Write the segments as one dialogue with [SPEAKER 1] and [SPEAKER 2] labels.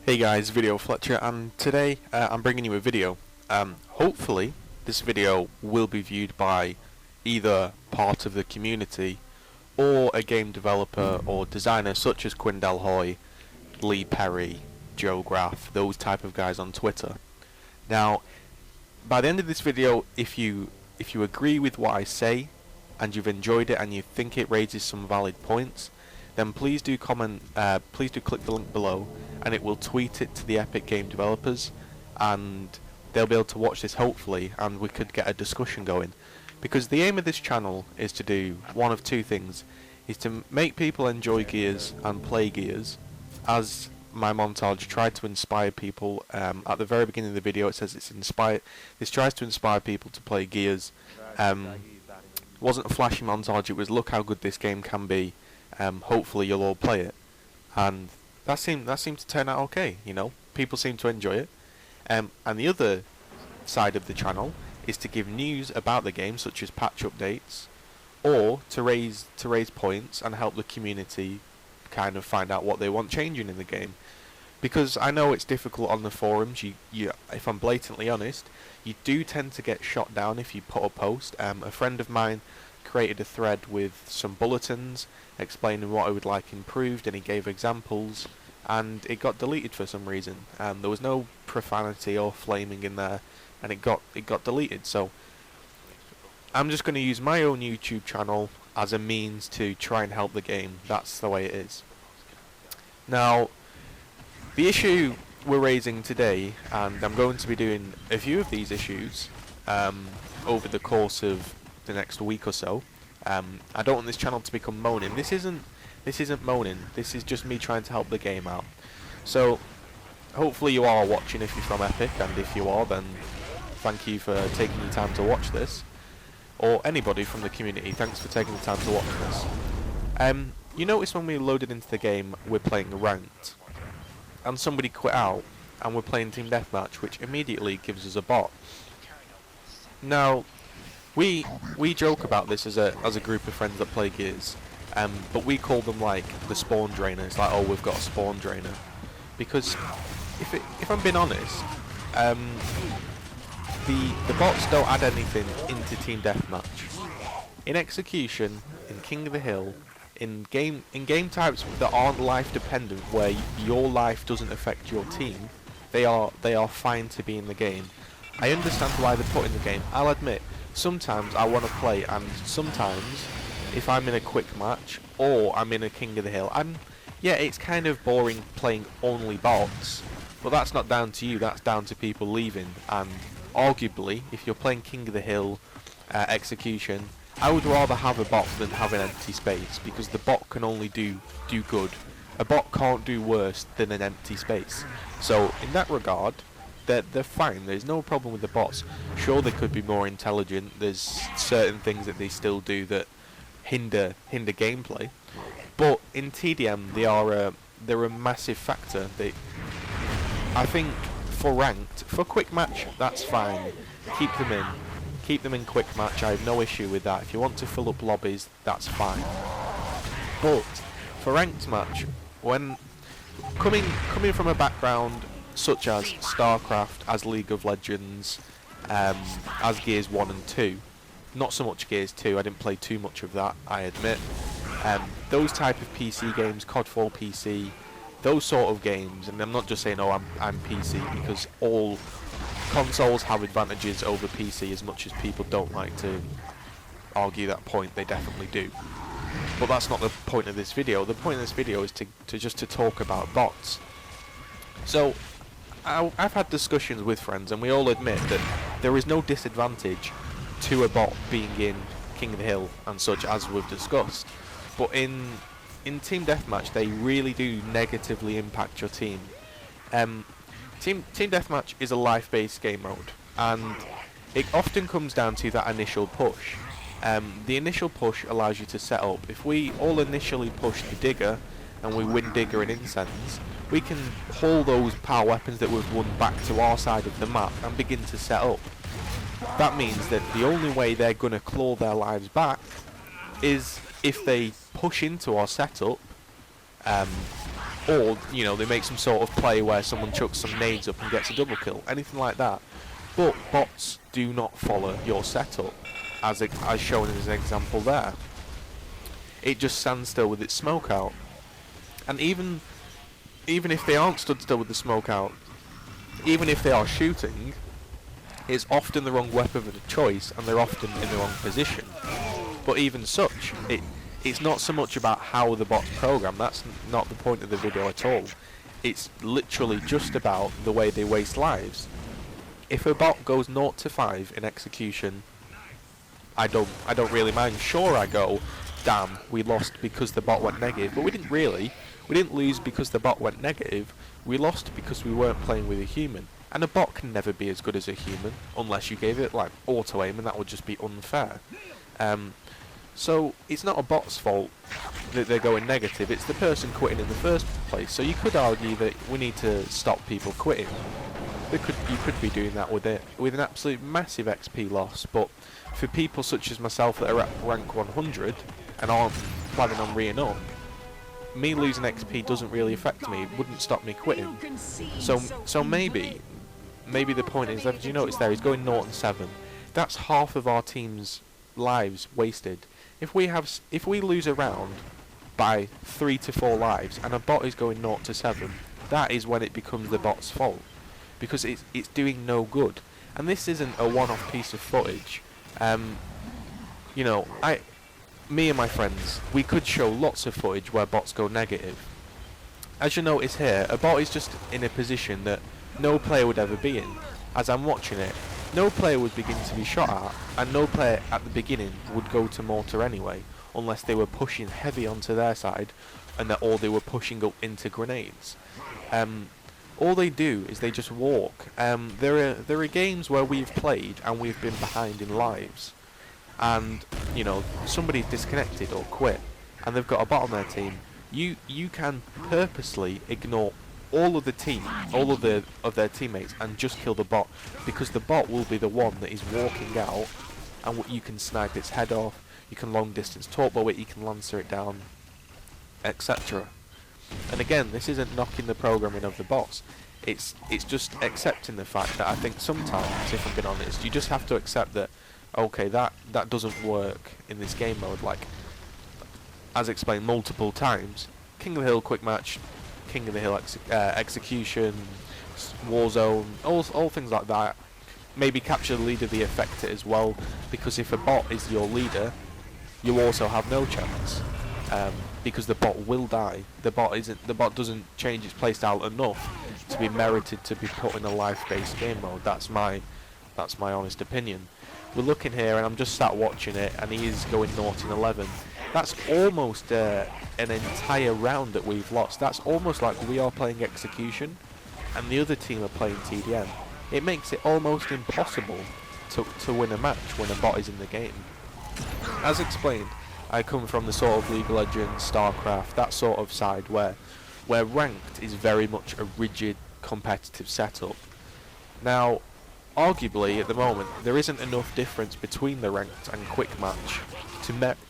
[SPEAKER 1] Hey guys, Video Fletcher, and today I'm bringing you a video. Hopefully this video will be viewed by either part of the community or a game developer or designer such as Quinn Delhoy, Lee Perry, Joe Graff, those type of guys on Twitter. Now, by the end of this video, if you agree with what I say and you've enjoyed it and you think it raises some valid points, then please do comment, please do click the link below and it will tweet it to the Epic game developers and they'll be able to watch this hopefully and we could get a discussion going. Because the aim of this channel is to do one of two things, is to make people enjoy Gears and play Gears, as my montage tried to inspire people. At the very beginning of the video it says this tries to inspire people to play Gears. Wasn't a flashy montage, it was look how good this game can be, hopefully you'll all play it. And that seemed to turn out okay, you know, people seem to enjoy it. And the other side of the channel is to give news about the game, such as patch updates, or to raise points and help the community kind of find out what they want changing in the game. Because I know it's difficult on the forums, if I'm blatantly honest, you do tend to get shot down if you put a post. A friend of mine created a thread with some bulletins explaining what I would like improved, and he gave examples, and it got deleted for some reason. There was no profanity or flaming in there, and it got deleted. So I'm just going to use my own YouTube channel as a means to try and help the game. That's the way it is. Now, the issue we're raising today, and I'm going to be doing a few of these issues over the course of the next week or so. I don't want this channel to become moaning. This isn't moaning. This is just me trying to help the game out. So hopefully you are watching if you're from Epic, and if you are, then thank you for taking the time to watch this. Or anybody from the community, thanks for taking the time to watch this. You notice when we loaded into the game, we're playing ranked, and somebody quit out, and we're playing team deathmatch, which immediately gives us a bot. Now, we joke about this as a group of friends that play Gears, but we call them like the spawn drainer. It's like, oh, we've got a spawn drainer, because if I'm being honest, the bots don't add anything into team deathmatch. In execution, in King of the Hill, in game types that aren't life dependent, where your life doesn't affect your team, they are fine to be in the game. I understand why they're put in the game. I'll admit, sometimes I want to play, and sometimes if I'm in a quick match or I'm in a King of the Hill, it's kind of boring playing only bots, but that's not down to you, that's down to people leaving. And arguably, if you're playing King of the Hill execution, I would rather have a bot than have an empty space, because the bot can only do good. A bot can't do worse than an empty space. So in that regard, they're fine. There's no problem with the bots. Sure, they could be more intelligent. There's certain things that they still do that hinder gameplay. But in TDM, they're a massive factor. I think for ranked, for quick match, that's fine. Keep them in quick match. I have no issue with that. If you want to fill up lobbies, that's fine. But for ranked match, when coming from a background such as StarCraft, as League of Legends, as Gears 1 and 2, not so much Gears 2, I didn't play too much of that, I admit. Those type of PC games, COD 4 PC, those sort of games, and I'm not just saying, oh, I'm PC, because all consoles have advantages over PC, as much as people don't like to argue that point, they definitely do. But that's not the point of this video. The point of this video is to talk about bots. So I've had discussions with friends, and we all admit that there is no disadvantage to a bot being in King of the Hill and such, as we've discussed. But in team deathmatch, they really do negatively impact your team. Team deathmatch is a life-based game mode, and it often comes down to that initial push. The initial push allows you to set up. If we all initially push the digger and we win digger and incense, we can haul those power weapons that we've won back to our side of the map and begin to set up. That means that the only way they're going to claw their lives back is if they push into our setup, or you know, they make some sort of play where someone chucks some nades up and gets a double kill, anything like that. But bots do not follow your setup, as shown as an example there. It just stands still with its smoke out, and even if they aren't stood still with the smoke out, even if they are shooting, it's often the wrong weapon of choice, and they're often in the wrong position. But even such, it's not so much about how the bot's programmed. That's not the point of the video at all. It's literally just about the way they waste lives. If a bot goes 0 to 5 in execution, I don't really mind. Sure, I go, damn, we lost because the bot went negative, but we didn't really. We didn't lose because the bot went negative. We lost because we weren't playing with a human. And a bot can never be as good as a human, unless you gave it like auto aim, and that would just be unfair. So it's not a bot's fault that they're going negative, it's the person quitting in the first place. So you could argue that we need to stop people quitting. You could be doing that with an absolute massive XP loss, but for people such as myself that are at rank 100 and aren't planning on re-ing up, me losing XP doesn't really affect me. It wouldn't stop me quitting. So maybe the point is, as you notice there, he's going 0 and 7. That's half of our team's lives wasted. If we lose a round by 3 to 4 lives and a bot is going 0 to 7, that is when it becomes the bot's fault, because it's doing no good. And this isn't a one-off piece of footage. You know, me and my friends, we could show lots of footage where bots go negative. As you notice here, a bot is just in a position that no player would ever be in. As I'm watching it, no player would begin to be shot at, and no player at the beginning would go to mortar anyway, unless they were pushing heavy onto their side, or they were pushing up into grenades. All they do is they just walk. There are games where we've played and we've been behind in lives, and you know, somebody's disconnected or quit, and they've got a bot on their team. You can purposely ignore all of their teammates and just kill the bot, because the bot will be the one that is walking out, and you can snipe its head off, you can long distance torpedo it, you can lancer it down, etc. And again, this isn't knocking the programming of the bots. It's just accepting the fact that I think sometimes, if I'm being honest, you just have to accept that, okay, that doesn't work in this game mode. Like, as explained multiple times, King of the Hill quick match, King of the Hill execution, Warzone, all things like that. Maybe capture the leader, the affect it as well, because if a bot is your leader, you also have no chance, because the bot will die. The bot doesn't change its playstyle enough to be merited to be put in a life-based game mode. That's my honest opinion. We're looking here, and I'm just sat watching it, and he is going 0 and 11. That's almost an entire round that we've lost. That's almost like we are playing execution, and the other team are playing TDM. It makes it almost impossible to win a match when a bot is in the game. As explained, I come from the sort of League of Legends, StarCraft, that sort of side where ranked is very much a rigid competitive setup. Now, arguably at the moment there isn't enough difference between the ranked and quick match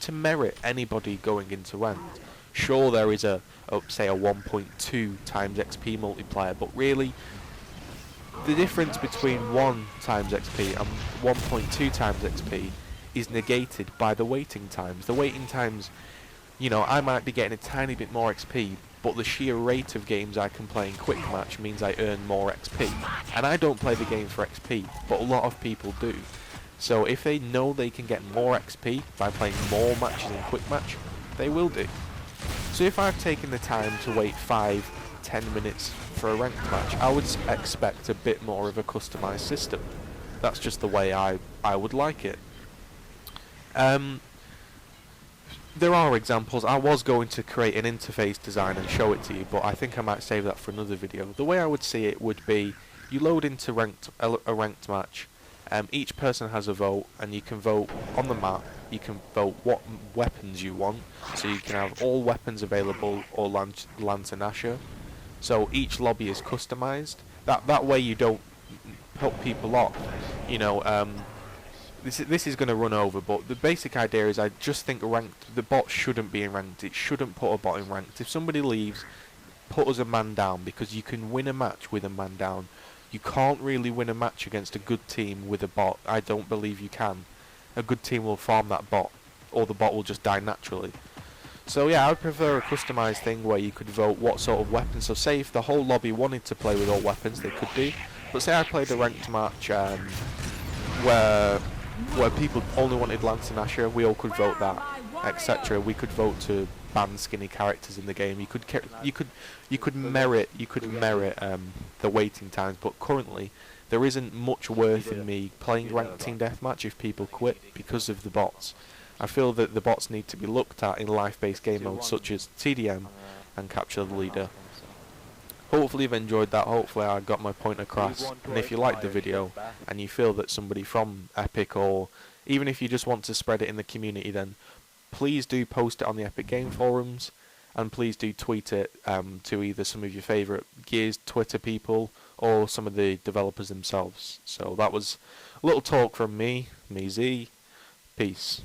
[SPEAKER 1] to merit anybody going into ranked. Sure, there is say a 1.2 times XP multiplier, but really the difference between 1 times XP and 1.2 times XP is negated by the waiting times. The waiting times, you know, I might be getting a tiny bit more XP, but the sheer rate of games I can play in quick match means I earn more XP. And I don't play the game for XP, but a lot of people do. So if they know they can get more XP by playing more matches in quick match, they will do. So if I've taken the time to wait 5-10 minutes for a ranked match, I would expect a bit more of a customized system. That's just the way I would like it. There are examples. I was going to create an interface design and show it to you, but I think I might save that for another video. The way I would see it would be, you load into a ranked match, each person has a vote, and you can vote on the map. You can vote what weapons you want, so you can have all weapons available or Lantern Asher. So each lobby is customized. That way you don't put people off. You know, this is going to run over, but the basic idea is I just think ranked, the bot shouldn't be in ranked. It shouldn't put a bot in ranked. If somebody leaves, put us a man down, because you can win a match with a man down. You can't really win a match against a good team with a bot. I don't believe you can. A good team will farm that bot, or the bot will just die naturally. So yeah, I would prefer a customised thing where you could vote what sort of weapons. So say if the whole lobby wanted to play with all weapons, they could do. But say I played a ranked match where people only wanted Lance and Asher, we all could vote that, etc. We could vote to ban skinny characters in the game. You could merit the waiting times. But currently, there isn't much worth in me playing ranked team deathmatch if people quit because of the bots. I feel that the bots need to be looked at in life-based game modes such as TDM and Capture the Leader. Hopefully you've enjoyed that, hopefully I got my point across, and if you liked the video and you feel that somebody from Epic, or even if you just want to spread it in the community, then please do post it on the Epic Game forums, and please do tweet it to either some of your favourite Gears Twitter people or some of the developers themselves. So that was a little talk from me, Z. Peace.